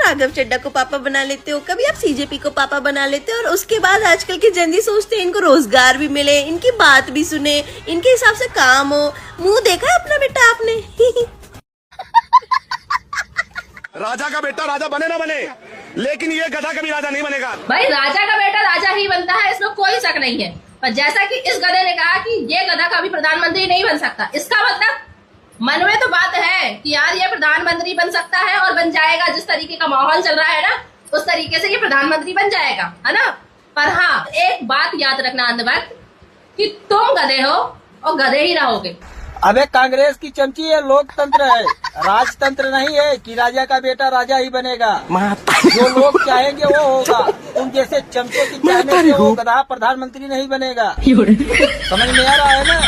राघव चड्डा को पापा बना लेते हो, कभी आप सीजेपी को पापा बना लेते हो, और उसके बाद आजकल के जंजी सोचते हैं इनको रोजगार भी मिले, इनकी बात भी सुने, इनके हिसाब से काम हो। मुंह देखा है अपना बेटा आपने? राजा का बेटा राजा बने ना बने, लेकिन ये गधा कभी राजा नहीं बनेगा। भाई राजा का बेटा राजा ही बनता है, इसमें कोई शक नहीं है। पर जैसा कि इस गधे ने कहा कि ये गधा कभी प्रधानमंत्री नहीं बन सकता, इसका मतलब मन में तो बात है कि यार ये प्रधानमंत्री बन सकता है और बन जाएगा। जिस तरीके का माहौल चल रहा है ना, उस तरीके से ये प्रधानमंत्री बन जाएगा, है ना। पर हाँ, एक बात याद रखना अंधभक्त, कि तुम गधे हो और गधे ही रहोगे। अबे कांग्रेस की चमची ये लोकतंत्र है, राजतंत्र नहीं है कि राजा का बेटा राजा ही बनेगा। जो लोग चाहेंगे वो होगा, तुम जैसे चमचों की चाहने से वो गधा प्रधानमंत्री नहीं बनेगा। समझ में आ रहा है ना?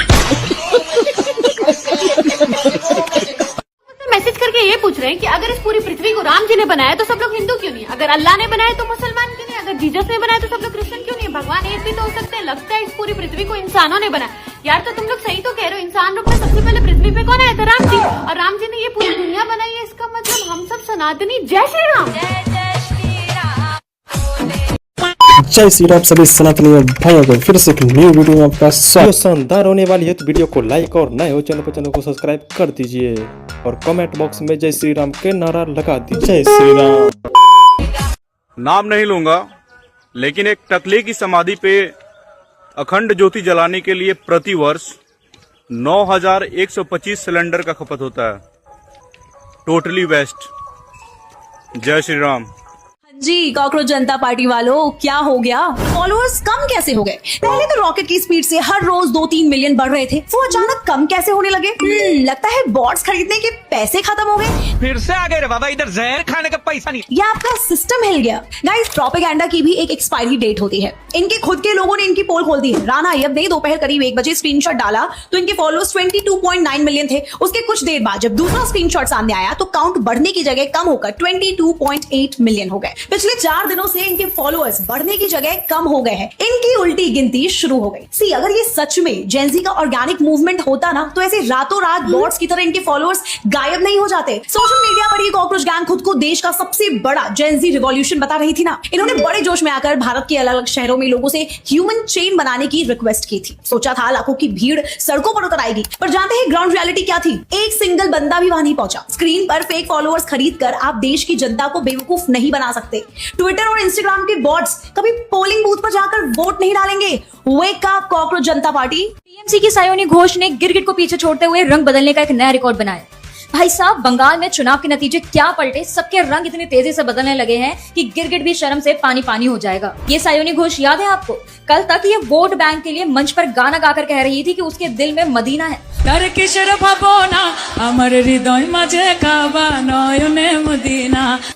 मैसेज करके ये पूछ रहे हैं कि अगर इस पूरी पृथ्वी को राम जी ने बनाया तो सब लोग हिंदू क्यों नहीं, अगर अल्लाह ने बनाया तो मुसलमान क्यों नहीं, अगर जीसस ने बनाया तो सब लोग क्रिश्चियन क्यों नहीं? भगवान एक भी तो हो सकते हैं। लगता है इस पूरी पृथ्वी को इंसानों ने बनाया। यार तो तुम लोग सही तो कह रहे हो, इंसान रूप में सबसे पहले पृथ्वी पे कौन आया था? राम जी। और राम जी ने ये पूरी दुनिया बनाई है, इसका मतलब हम सब सनातनी। जय श्री राम। जय श्री राम सभी सनातनी भाइयों को फिर से एक न्यू वीडियो में आपका स्वागत। शानदार होने वाली है तो वीडियो को लाइक और नए हो चैनल को सब्सक्राइब कर दीजिए और कमेंट बॉक्स में जय श्री राम के नारा लगा दीजिए। जय श्री राम। नाम नहीं लूंगा, लेकिन एक टकले की समाधि पे अखंड ज्योति जलाने के लिए प्रतिवर्ष 9125 सिलेंडर का खपत होता है। Totally waste. जय श्री राम। जी कॉकरोच जनता पार्टी वालों, क्या हो गया? फॉलोअर्स कम कैसे हो गए? पहले तो रॉकेट की स्पीड से हर रोज 2-3 मिलियन बढ़ रहे थे, वो अचानक कम कैसे होने लगे? लगता है बॉट्स खरीदने के पैसे खत्म हो गए। फिर से आ गए रे बाबा, इधर जहर खाने का पैसा नहीं। या आपका सिस्टम हिल गया? गाइस, प्रोपेगेंडा की भी एक एक्सपायरी डेट होती है। इनके खुद के लोगों ने इनकी पोल खोल दी है। राणा अय्यब ने दोपहर करीब 1 बजे स्क्रीनशॉट डाला तो इनके फॉलोअर्स 22.9 मिलियन थे। उसके कुछ देर बाद जब दूसरा स्क्रीनशॉट सामने आया तो काउंट बढ़ने की जगह कम होकर 22.8 मिलियन हो गए। पिछले 4 दिनों से इनके फॉलोअर्स बढ़ने की जगह कम हो गए हैं। इनकी उल्टी गिनती शुरू हो गई। सी, अगर ये सच में जेनजी का ऑर्गेनिक मूवमेंट होता ना, तो ऐसे रातों रात बॉट्स की तरह इनके फॉलोअर्स गायब नहीं हो जाते। सोशल मीडिया पर ये कॉकरोच गैंग खुद को देश का सबसे बड़ा जेनजी रिवॉल्यूशन बता रही थी ना। इन्होंने बड़े जोश में आकर भारत के अलग अलग शहरों में लोगों से ह्यूमन चेन बनाने की रिक्वेस्ट की थी। सोचा था लाखों की भीड़ सड़कों पर उतर आएगी, पर जानते हैं ग्राउंड रियलिटी क्या थी? एक सिंगल बंदा भी वहां नहीं पहुंचा। स्क्रीन पर फेक फॉलोअर्स खरीद कर आप देश की जनता को बेवकूफ नहीं बना सकते। ट्विटर और इंस्टाग्राम के बॉट्स कभी पोलिंग बूथ पर जाकर वोट नहीं डालेंगे। Wake up cockroach Janata party. TMC की सायोनी घोष ने गिरगिट को पीछे छोड़ते हुए रंग बदलने का एक नया रिकॉर्ड बनाया। भाई साहब, बंगाल में चुनाव के नतीजे क्या पलटे, सबके रंग इतनी तेजी से बदलने लगे हैं कि गिरगिट भी शर्म से पानी पानी हो जाएगा। ये सायोनी घोष याद है आपको? कल तक ये वोट बैंक के लिए मंच पर गाना गाकर कह रही थी कि उसके दिल में मदीना है।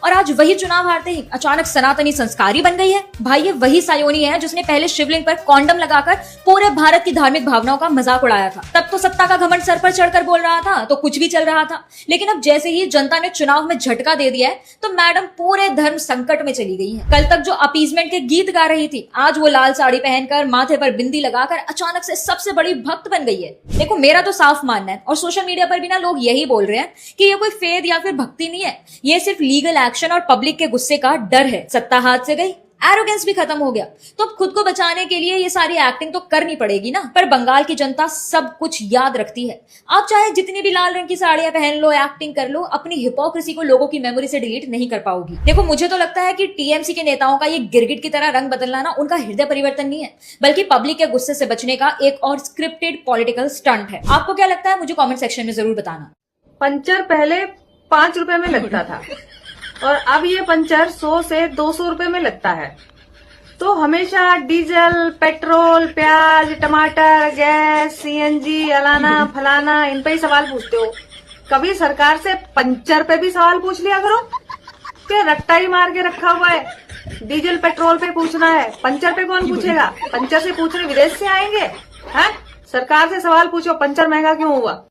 और आज वही चुनाव हारते ही अचानक सनातनी संस्कारी बन गई है। भाई ये वही सायोनी है जिसने पहले शिवलिंग पर कॉन्डम लगाकर पूरे भारत की धार्मिक भावनाओं का मजाक उड़ाया था। तब तो सत्ता का घमंड सर पर चढ़कर बोल रहा था तो कुछ भी चल रहा था, लेकिन अब जैसे ही जनता ने चुनाव में झटका दे दिया है तो मैडम पूरे धर्म संकट में चली गई है। कल तक जो अपीजमेंट के गीत गा रही थी, आज वो लाल साड़ी पहनकर माथे पर बिंदी लगाकर अचानक से सबसे बड़ी भक्त बन गई है। देखो, मेरा तो साफ मानना है और सोशल मीडिया पर भी ना लोग यही बोल रहे हैं कि ये कोई फेद या फिर भक्ति नहीं है, ये सिर्फ लीगल एक्शन और पब्लिक के गुस्से का डर है। सत्ता हाथ से गई, एरोगेंस भी खत्म हो गया, तो अब खुद को बचाने के लिए ये सारी एक्टिंग तो करनी पड़ेगी ना। पर बंगाल की जनता सब कुछ याद रखती है। आप चाहे जितनी भी लाल रंग की साड़ियां पहन लो, एक्टिंग कर लो, अपनी हिपोक्रेसी को लोगों की मेमोरी से डिलीट नहीं कर पाओगी। देखो, मुझे तो लगता है कि टीएमसी के नेताओं का ये गिरगिट की तरह रंग बदलना ना उनका हृदय परिवर्तन नहीं है, बल्कि पब्लिक के गुस्से से बचने का एक और स्क्रिप्टेड पॉलिटिकल स्टंट है। आपको क्या लगता है? मुझे कॉमेंट सेक्शन में जरूर बताना। पंचर पहले 5 रुपए में लगता था और अब ये पंचर 100 से 200 रुपए में लगता है। तो हमेशा डीजल, पेट्रोल, प्याज, टमाटर, गैस, सीएनजी, अलाना फलाना इन पे ही सवाल पूछते हो। कभी सरकार से पंचर पे भी सवाल पूछ लिया करो। क्या रट्टा ही मार के रखा हुआ है? डीजल पेट्रोल पे पूछना है, पंचर पे कौन पूछेगा? पंचर से पूछने विदेश से आएंगे? हैं? सरकार से सवाल पूछो पंचर महंगा क्यों हुआ।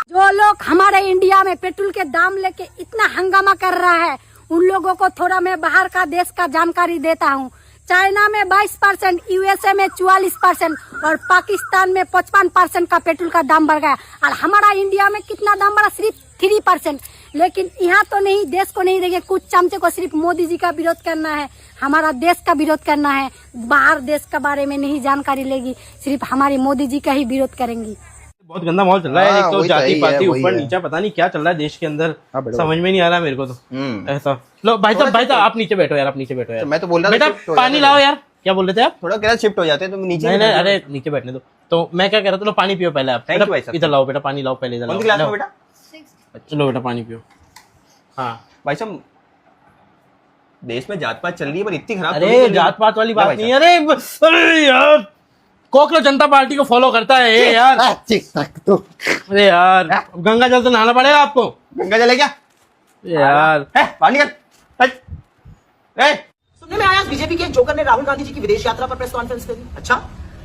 जो लोग हमारे इंडिया में पेट्रोल के दाम लेके इतना हंगामा कर रहा है, उन लोगों को थोड़ा मैं बाहर का देश का जानकारी देता हूँ। चाइना में 22%, यूएसए में 44% और पाकिस्तान में 55% का पेट्रोल का दाम बढ़ गया। और हमारा इंडिया में कितना दाम बढ़ा? सिर्फ 3%। लेकिन यहाँ तो नहीं, देश को नहीं देंगे। कुछ चमचे को सिर्फ मोदी जी का विरोध करना है, हमारा देश का विरोध करना है। बाहर देश के बारे में नहीं जानकारी लेगी, सिर्फ हमारे मोदी जी का ही विरोध करेंगी। बहुत गंदा माहौल चल रहा है। एक तो जाति पाति ऊपर नीचे, पता नहीं क्या चल रहा है देश के अंदर, समझ में नहीं आ रहा मेरे को तो ऐसा। लो भाई साहब आप नीचे बैठो यार, आप नीचे बैठो यार। मैं तो बोल रहा था बेटा पानी लाओ यार। क्या बोल रहे थे आप? थोड़ा क्या शिफ्ट हो जाते हैं तुम नीचे। नहीं, अरे नीचे बैठने दो। तो मैं क्या कह रहा था, लो पानी पियो पहले आप। इधर लाओ बेटा, पानी लाओ पहले। इधर लाओ बेटा, चलो बेटा पानी पियो। हाँ भाई साहब, देश में जात पात चल रही है पर इतनी खराब। अरे जात पात वाली बात नहीं। अरे यार, कॉकरोच जनता पार्टी को फॉलो करता है ये यार। अरे यार, गंगा जल तो नहाना पड़ेगा आपको। गंगा जल है क्या यार? पानी कर। सुनने में आया बीजेपी के जोकर ने राहुल गांधी जी की विदेश यात्रा पर प्रेस कॉन्फ्रेंस करी। अच्छा,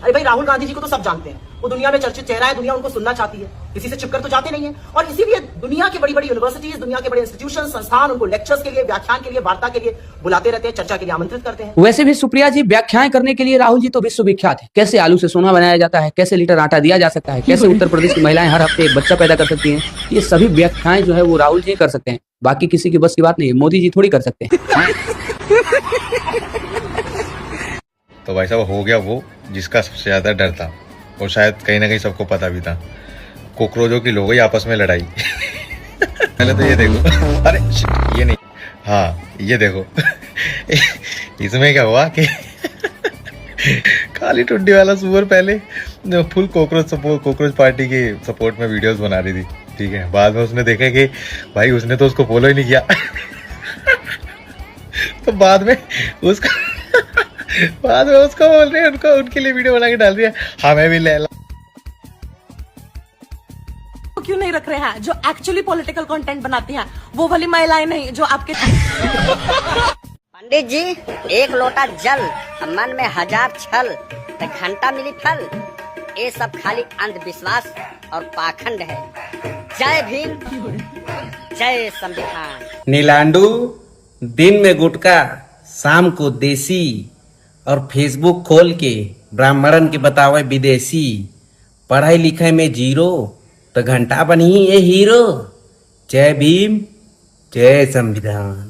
अरे भाई राहुल गांधी जी को तो सब जानते हैं, वो दुनिया में चर्चित चेहरा है, दुनिया उनको सुनना चाहती है, किसी से छिपकर तो जाते नहीं है। और इसीलिए दुनिया की बड़ी बड़ी यूनिवर्सिटीज, दुनिया के बड़े इंस्टीट्यूशन, संस्थान उनको लेक्चर्स के लिए, व्याख्यान के लिए, वार्ता के लिए बुलाते रहते हैं, चर्चा के लिए आमंत्रित करते हैं। वैसे भी सुप्रिया जी, व्याख्याएं करने के लिए राहुल जी तो विश्वविख्यात है। कैसे आलू से सोना बनाया जाता है, कैसे लीटर आटा दिया जा सकता है, कैसे उत्तर प्रदेश की महिलाएं हर हफ्ते एक बच्चा पैदा कर सकती हैं, ये सभी व्याख्याएं जो है वो राहुल जी कर सकते हैं। बाकी किसी की बस की बात नहीं है, मोदी जी थोड़ी कर सकते हैं। तो भाई साहब हो गया वो जिसका सबसे ज्यादा डर था, और शायद कहीं ना कहीं सबको पता भी था। कॉकरोचों की लोग आपस में लड़ाई। पहले तो ये देखो, अरे ये नहीं, हाँ ये देखो। इसमें क्या हुआ कि काली टुड्डी वाला सुअर पहले फुल कॉकरोच पार्टी के सपोर्ट में वीडियोस बना रही थी, ठीक है। बाद में उसने देखा कि भाई उसने तो उसको फॉलो ही नहीं किया। तो बाद में उसको बोल रहे हैं, उनको उनके लिए वीडियो बना के डाल दिया, हमें भी ले ला। क्यों नहीं रख रहे हैं जो एक्चुअली पॉलिटिकल कंटेंट बनाती हैं, वो वाली महिलाएं नहीं जो आपके। पंडित जी, एक लोटा जल, मन में हजार छल, तो घंटा मिली फल। ये सब खाली अंधविश्वास और पाखंड है। जय भीम, जय संविधान। नीलांडू, दिन में गुटखा, शाम को देसी, और फेसबुक खोल के ब्राह्मणन के बतावे विदेशी। पढ़ाई लिखाई में जीरो, तो घंटा बनी ये हीरो। जय भीम, जय संविधान।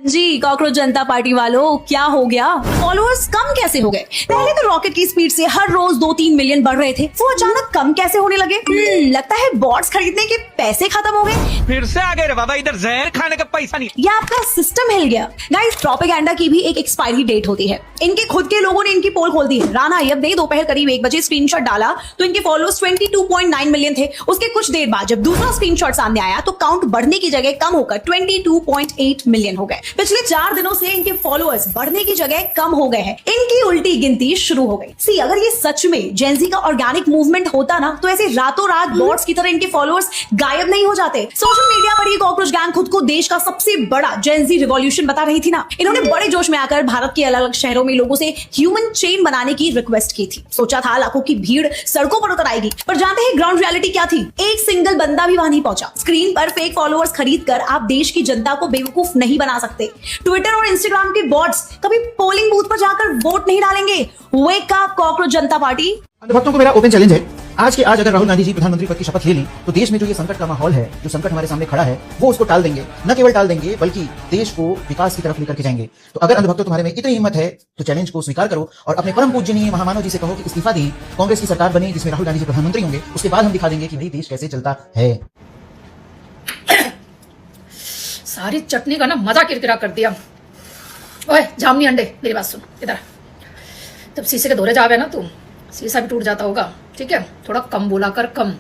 जी कॉकरोच जनता पार्टी वालों, क्या हो गया? फॉलोअर्स कम कैसे हो गए? पहले तो रॉकेट की स्पीड से हर रोज 2-3 मिलियन बढ़ रहे थे, वो अचानक कम कैसे होने लगे? लगता है बॉट्स खरीदने के पैसे खत्म हो गए। फिर से आ गए रे बाबा, इधर जहर खाने का पैसा नहीं। या आपका सिस्टम हिल गया। गाइस, प्रोपेगेंडा की भी एक एक्सपायरी डेट होती है। इनके खुद के लोगों ने इनकी पोल खोल दी है। राणा अय्यब ने दोपहर करीब 1 बजे स्क्रीनशॉट डाला तो इनके फॉलोअर्स 22.9 मिलियन थे। उसके कुछ देर बाद जब दूसरा स्क्रीनशॉट सामने आया तो काउंट बढ़ने की जगह कम होकर 22.8 मिलियन हो गए। पिछले 4 दिनों से इनके फॉलोअर्स बढ़ने की जगह कम हो गए हैं। इनकी उल्टी गिनती शुरू हो गई। सी, अगर ये सच में जेनजी का ऑर्गेनिक मूवमेंट होता ना, तो ऐसे रातों रात बॉट्स की तरह इनके फॉलोअर्स गायब नहीं हो जाते। सोशल मीडिया पर ये कॉकरोच गैंग खुद को देश का सबसे बड़ा जेनजी रिवॉल्यूशन बता रही थी ना। इन्होंने बड़े जोश में आकर भारत के अलग अलग शहरों में लोगों से ह्यूमन चेन बनाने की रिक्वेस्ट की थी। सोचा था लाखों की भीड़ सड़कों पर उतर आएगी, पर जानते हैं ग्राउंड रियलिटी क्या थी? एक सिंगल बंदा भी वहां नहीं पहुंचा। स्क्रीन पर फेक फॉलोअर्स खरीद कर आप देश की जनता को बेवकूफ नहीं बना सकते। ट्विटर और इंस्टाग्राम के बॉट्स कभी पोलिंग बूथ पर जाकर वोट नहीं डालेंगे। Wake up cockroach Janata party. भक्तों को मेरा ओपन चैलेंज है, आज के आज अगर राहुल गांधी जी प्रधानमंत्री पद की शपथ ले ली तो देश में जो ये संकट का माहौल है, जो संकट हमारे सामने खड़ा है, वो उसको टाल देंगे। न केवल टाल देंगे बल्कि देश को विकास की तरफ लेकर के जाएंगे। तो अगर अंधभक्तों तुम्हारे में इतनी हिम्मत है तो चैलेंज को स्वीकार करो और अपने परम पूजनीय महामानव जी से कहो कि इस्तीफा दी, कांग्रेस की सरकार बने जिसमें राहुल गांधी जी प्रधानमंत्री होंगे। उसके बाद हम दिखा देंगे कि भाई देश कैसे चलता है। सारी चटनी का ना मजा किरकिरा कर दिया। ओए जामनी अंडे, मेरी बात सुन, इधर। जब शीशे के दौरे जावे ना तू, शीशा भी टूट जाता होगा, ठीक है? थोड़ा कम बोला कर, कम।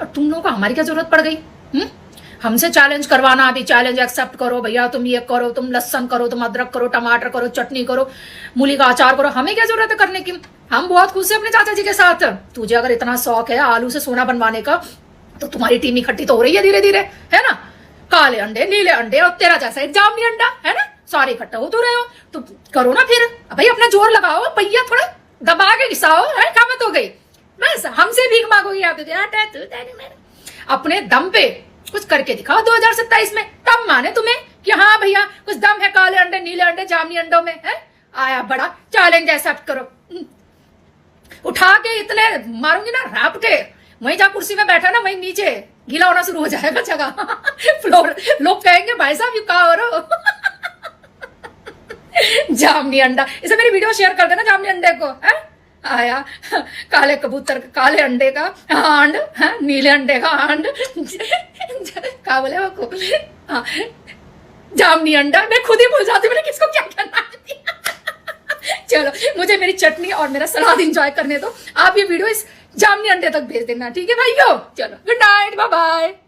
और तुम लोगों को हमारी क्या जरूरत पड़ गई? हमसे चैलेंज करवाना, अभी चैलेंज एक्सेप्ट करो भैया, तुम ये करो, तुम लहसन करो, तुम अदरक करो, टमाटर करो, चटनी करो, मूली का अचार करो। हमें क्या जरूरत है करने की? हम बहुत खुश हैं अपने चाचा जी के साथ। तुझे अगर इतना शौक है आलू से सोना बनवाने का, तो तुम्हारी टीम इकट्ठी तो हो रही है धीरे धीरे, है ना? काले अंडे, नीले अंडे और तेरा जैसा एक जामनी अंडा, है ना? सारे इकट्ठा हो तो रहे हो, तो करो ना फिर भाई, अपना जोर लगाओ, पहिया थोड़ा दबा के घिसाओ, है? कामत हो गई। बस हमसे भीख मांगोगी आप, अपने दम पे कुछ करके दिखाओ 2027 में, तब माने तुम्हें कि हाँ भैया कुछ दम है काले अंडे, नीले अंडे, जामनी अंडों में, है? आया बड़ा चैलेंज एक्सेप्ट करो। उठा के इतने मारूंगी ना राप के, वहीं जहाँ कुर्सी में बैठा ना वहीं नीचे गीला होना शुरू हो जाएगा जगह फ्लोर। लोग कहेंगे भाई साहब यू कहाँ हो रहे हो जामनी अंडा, इसे मेरी वीडियो शेयर कर देना जामनी अंडे को। है आया काले कबूतर काले अंडे का आंड, नीले अंडे का आंड क्या बोले वो को जामनी अंडा। मैं खुद ही भूल जाती मैंने किसको क्या करना चलो मुझे मेरी चटनी और मेरा सलाद एंजॉय करने दो। आप ये वीडियो इस जामनी अंडे तक भेज देना, ठीक है भाइयों। चलो गुड नाइट, बाय बाय।